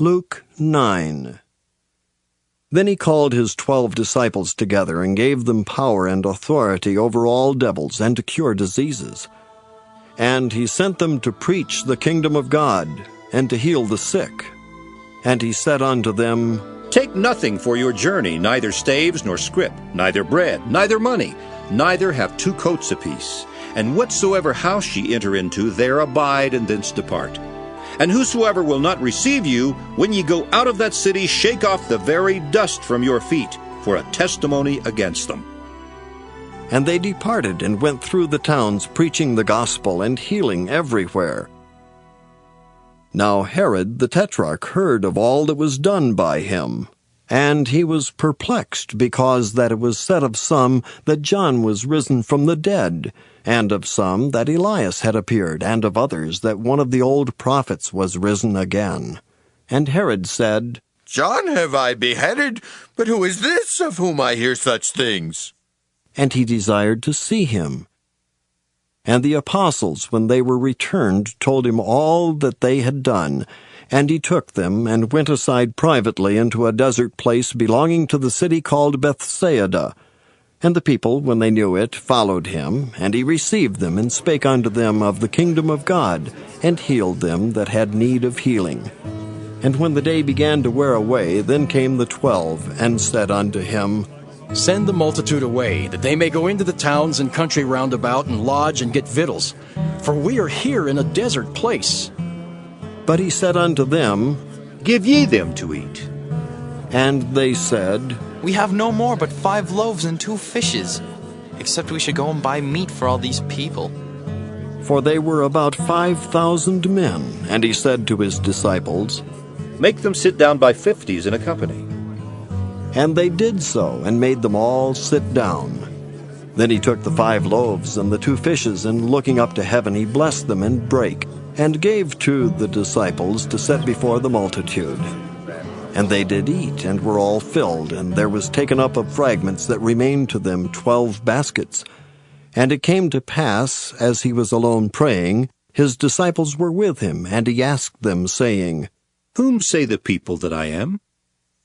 Luke 9. Then he called his 12 disciples together and gave them power and authority over all devils and to cure diseases. And he sent them to preach the kingdom of God and to heal the sick. And he said unto them, Take nothing for your journey, neither staves nor scrip, neither bread, neither money, neither have 2 coats apiece. And whatsoever house ye enter into, there abide, and thence depart. And whosoever will not receive you, when ye go out of that city, shake off the very dust from your feet, for a testimony against them. And they departed and went through the towns, preaching the gospel and healing everywhere. Now Herod the Tetrarch heard of all that was done by him, and he was perplexed, because that it was said of some that John was risen from the dead, and of some that Elias had appeared, and of others that one of the old prophets was risen again. And Herod said, John have I beheaded, but who is this of whom I hear such things? And he desired to see him. And the apostles, when they were returned, told him all that they had done. And he took them, and went aside privately into a desert place belonging to the city called Bethsaida. And the people, when they knew it, followed him, and he received them, and spake unto them of the kingdom of God, and healed them that had need of healing. And when the day began to wear away, then came the 12, and said unto him, Send the multitude away, that they may go into the towns and country round about, and lodge and get victuals. For we are here in a desert place. But he said unto them, Give ye them to eat. And they said, We have no more but 5 loaves and 2 fishes, except we should go and buy meat for all these people. For they were about 5,000 men. And he said to his disciples, Make them sit down by 50s in a company. And they did so, and made them all sit down. Then he took the 5 loaves and the 2 fishes, and looking up to heaven, he blessed them and brake, and gave to the disciples to set before the multitude. And they did eat, and were all filled, and there was taken up of fragments that remained to them 12 baskets. And it came to pass, as he was alone praying, his disciples were with him, and he asked them, saying, Whom say the people that I am?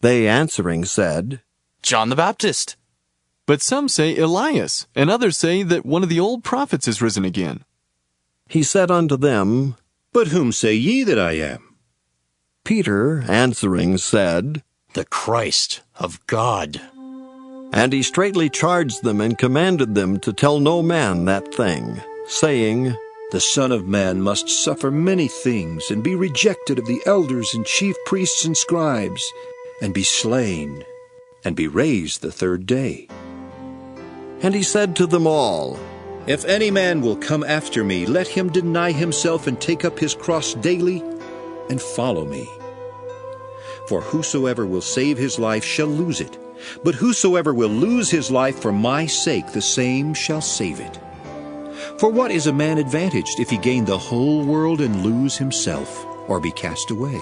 They answering said, John the Baptist. But some say Elias, and others say that one of the old prophets is risen again. He said unto them, But whom say ye that I am? Peter answering said, The Christ of God. And he straitly charged them and commanded them to tell no man that thing, saying, The Son of Man must suffer many things, and be rejected of the elders and chief priests and scribes, and be slain, and be raised the 3rd day. And he said to them all, If any man will come after me, let him deny himself and take up his cross daily, and follow me. For whosoever will save his life shall lose it, but whosoever will lose his life for my sake, the same shall save it. For what is a man advantaged if he gain the whole world and lose himself, or be cast away?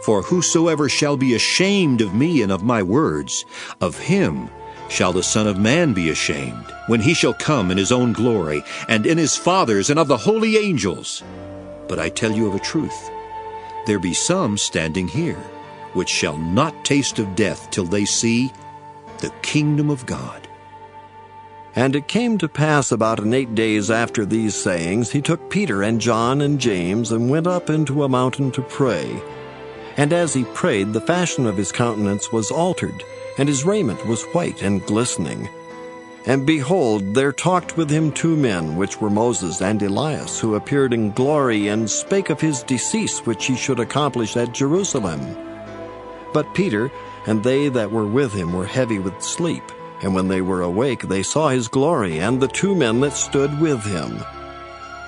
For whosoever shall be ashamed of me and of my words, of him shall the Son of Man be ashamed, when he shall come in his own glory, and in his Father's, and of the holy angels. But I tell you of a truth, there be some standing here, which shall not taste of death till they see the kingdom of God. And it came to pass about 8 days after these sayings, he took Peter and John and James, and went up into a mountain to pray. And as he prayed, the fashion of his countenance was altered, and his raiment was white and glistening. And behold, there talked with him 2 men, which were Moses and Elias, who appeared in glory, and spake of his decease, which he should accomplish at Jerusalem. But Peter and they that were with him were heavy with sleep, and when they were awake, they saw his glory, and the 2 men that stood with him.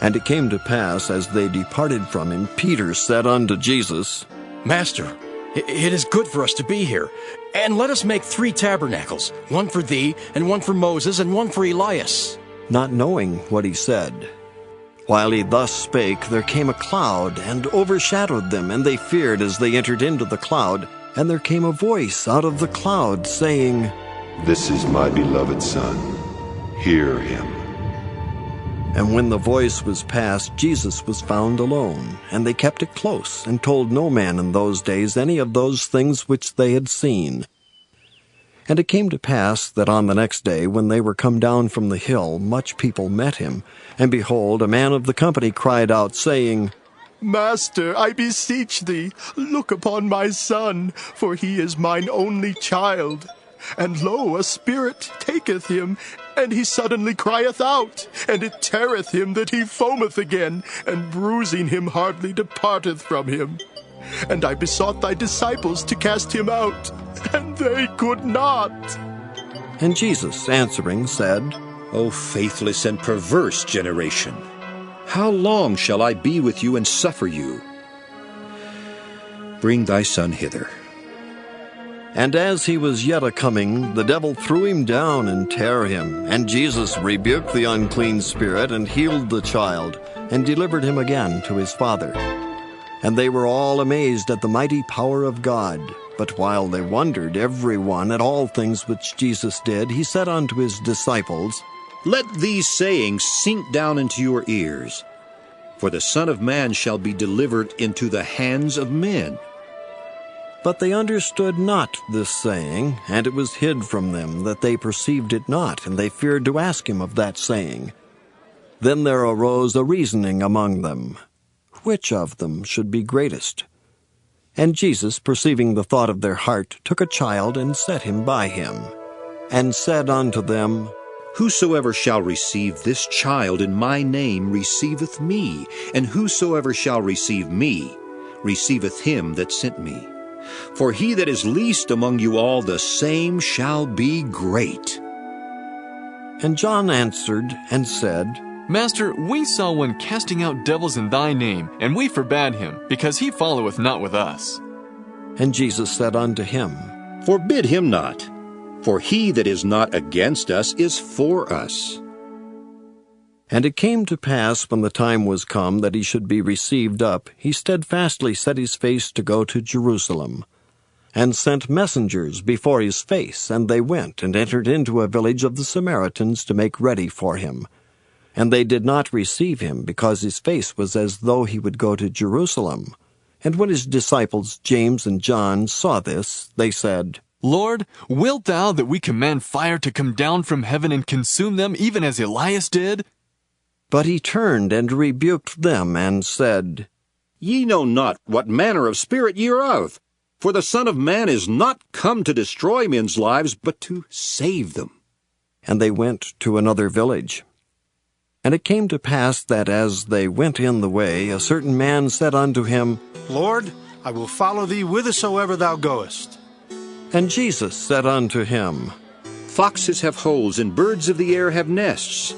And it came to pass, as they departed from him, Peter said unto Jesus, Master, it is good for us to be here. And let us make 3 tabernacles, one for thee, and one for Moses, and one for Elias. Not knowing what he said. While he thus spake, there came a cloud, and overshadowed them, and they feared as they entered into the cloud. And there came a voice out of the cloud, saying, This is my beloved Son. Hear him. And when the voice was past, Jesus was found alone, and they kept it close, and told no man in those days any of those things which they had seen. And it came to pass that on the next day, when they were come down from the hill, much people met him. And behold, a man of the company cried out, saying, Master, I beseech thee, look upon my son, for he is mine only child. And lo, a spirit taketh him, and he suddenly crieth out, and it teareth him that he foameth again, and bruising him hardly departeth from him. And I besought thy disciples to cast him out, and they could not. And Jesus answering said, O faithless and perverse generation, how long shall I be with you and suffer you? Bring thy son hither. And as he was yet a-coming, the devil threw him down and tare him. And Jesus rebuked the unclean spirit, and healed the child, and delivered him again to his father. And they were all amazed at the mighty power of God. But while they wondered every one at all things which Jesus did, he said unto his disciples, Let these sayings sink down into your ears. For the Son of Man shall be delivered into the hands of men. But they understood not this saying, and it was hid from them, that they perceived it not, and they feared to ask him of that saying. Then there arose a reasoning among them, which of them should be greatest? And Jesus, perceiving the thought of their heart, took a child and set him by him, and said unto them, Whosoever shall receive this child in my name receiveth me, and whosoever shall receive me receiveth him that sent me. For he that is least among you all, the same shall be great. And John answered and said, Master, we saw one casting out devils in thy name, and we forbade him, because he followeth not with us. And Jesus said unto him, Forbid him not, for he that is not against us is for us. And it came to pass, when the time was come that he should be received up, he steadfastly set his face to go to Jerusalem, and sent messengers before his face, and they went and entered into a village of the Samaritans to make ready for him. And they did not receive him, because his face was as though he would go to Jerusalem. And when his disciples James and John saw this, they said, Lord, wilt thou that we command fire to come down from heaven and consume them, even as Elias did? But he turned and rebuked them, and said, Ye know not what manner of spirit ye are of, for the Son of Man is not come to destroy men's lives, but to save them. And they went to another village. And it came to pass that as they went in the way, a certain man said unto him, Lord, I will follow thee whithersoever thou goest. And Jesus said unto him, Foxes have holes, and birds of the air have nests,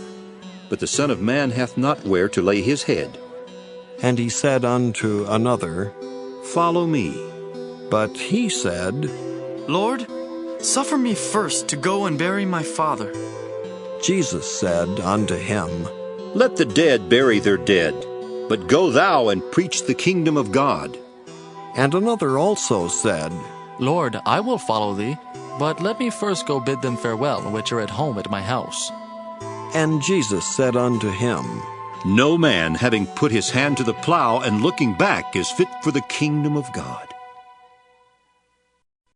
but the Son of Man hath not where to lay his head. And he said unto another, Follow me. But he said, Lord, suffer me first to go and bury my father. Jesus said unto him, Let the dead bury their dead, but go thou and preach the kingdom of God. And another also said, Lord, I will follow thee, but let me first go bid them farewell, which are at home at my house. And Jesus said unto him, No man, having put his hand to the plow and looking back, is fit for the kingdom of God.